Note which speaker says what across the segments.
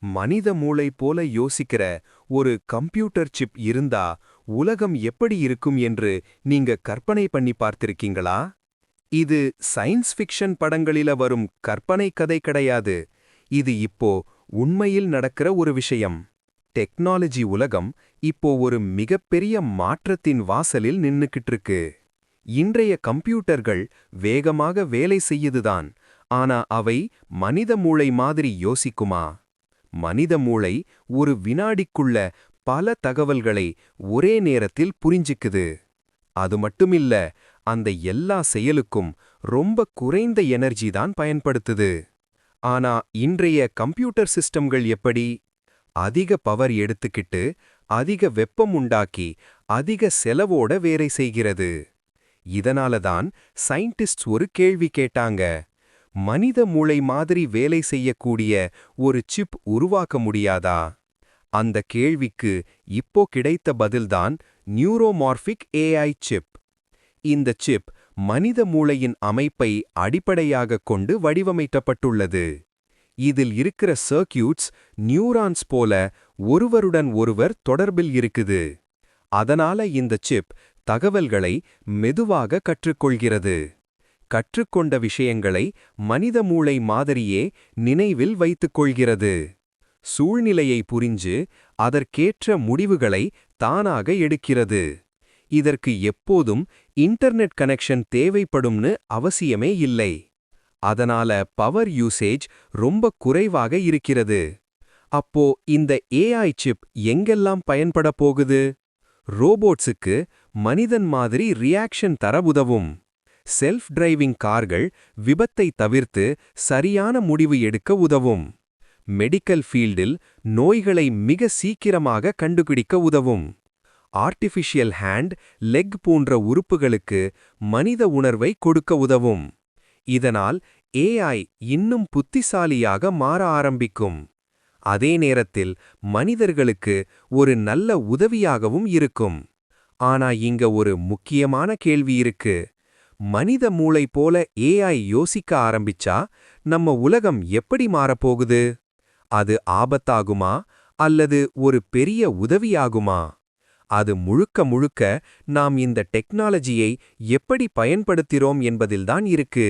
Speaker 1: மனித மூளை போல யோசிக்கிற ஒரு கம்ப்யூட்டர் சிப் இருந்தா உலகம் எப்படி இருக்கும் என்று நீங்க கற்பனை பண்ணி பார்த்திருக்கீங்களா? இது சயின்ஸ் ஃபிக்ஷன் படங்களில வரும் கற்பனை கதை கிடையாது. இது இப்போ உண்மையில் நடக்கிற ஒரு விஷயம். டெக்னாலஜி உலகம் இப்போ ஒரு மிகப்பெரிய மாற்றத்தின் வாசலில் நின்னுக்கிட்டு இருக்கு. இன்றைய கம்ப்யூட்டர்கள் வேகமாக வேலை செய்யுதுதான், ஆனா அவை மனித மூளை மாதிரி யோசிக்குமா? மனித மூளை ஒரு வினாடிக்குள்ள பல தகவல்களை ஒரே நேரத்தில் புரிஞ்சிக்குது. அது மட்டுமில்ல, அந்த எல்லா செயலுக்கும் ரொம்ப குறைந்த எனர்ஜி தான் பயன்படுத்துது. ஆனா இன்றைய கம்ப்யூட்டர் சிஸ்டம்கள் எப்படி? அதிக பவர் எடுத்துக்கிட்டு, அதிக வெப்பம் உண்டாக்கி, அதிக செலவோட வேலை செய்கிறது. இதனால தான் சயின்டிஸ்ட்ஸ் ஒரு கேள்வி கேட்டாங்க. மனித மூளை மாதிரி வேலை செய்யக்கூடிய ஒரு சிப் உருவாக்க முடியாதா? அந்த கேள்விக்கு இப்போ கிடைத்த பதில்தான் நியூரோமார்பிக் ஏஐ சிப். இந்த சிப் மனித மூளையின் அமைப்பை அடிப்படையாகக் கொண்டு வடிவமைக்கப்பட்டுள்ளது. இதில் இருக்கிற சர்க்யூட்ஸ் நியூரான்ஸ் போல ஒருவருடன் ஒருவர் தொடர்பில் இருக்குது. அதனால இந்த சிப் தகவல்களை மெதுவாக கற்றுக்கொள்கிறது. கற்றுக்கொண்ட விஷயங்களை மனித மூளை மாதிரியே நினைவில் வைத்துக் கொள்கிறது. சூழ்நிலையை புரிஞ்சு அதற்கேற்ற முடிவுகளை தானாக எடுக்கிறது. இதற்கு எப்போதும் இன்டர்நெட் கனெக்ஷன் தேவைப்படும்னு அவசியமே இல்லை. அதனால பவர் யூசேஜ் ரொம்ப குறைவாக இருக்கிறது. அப்போ இந்த ஏஐ சிப் எங்கெல்லாம் பயன்பட போகுது? ரோபோட்ஸுக்கு மனிதன் மாதிரி ரியாக்ஷன் தர உதவும். செல்ஃப் டிரைவிங் கார்கள் விபத்தை தவிர்த்து சரியான முடிவு எடுக்க உதவும். மெடிக்கல் ஃபீல்டில் நோய்களை மிக சீக்கிரமாக கண்டுபிடிக்க உதவும். ஆர்டிஃபிஷியல் ஹேண்ட், லெக் போன்ற உறுப்புகளுக்கு மனித உணர்வை கொடுக்க உதவும். இதனால் ஏஐ இன்னும் புத்திசாலியாக மாற ஆரம்பிக்கும். அதே நேரத்தில் மனிதர்களுக்கு ஒரு நல்ல உதவியாகவும் இருக்கும். ஆனா இங்க ஒரு முக்கியமான கேள்வி இருக்கு. மனித மூளை போல ஏஐ யோசிக்க ஆரம்பிச்சா நம்ம உலகம் எப்படி மாறப்போகுது? அது ஆபத்தாகுமா அல்லது ஒரு பெரிய உதவியாகுமா? அது முழுக்க முழுக்க நாம் இந்த டெக்னாலஜியை எப்படி பயன்படுத்துகிறோம் என்பதில்தான் இருக்கு.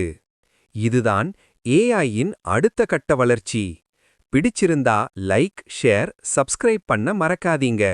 Speaker 1: இதுதான் ஏஐயின் அடுத்த கட்ட வளர்ச்சி. பிடிச்சிருந்தா லைக், ஷேர், சப்ஸ்கிரைப் பண்ண மறக்காதீங்க.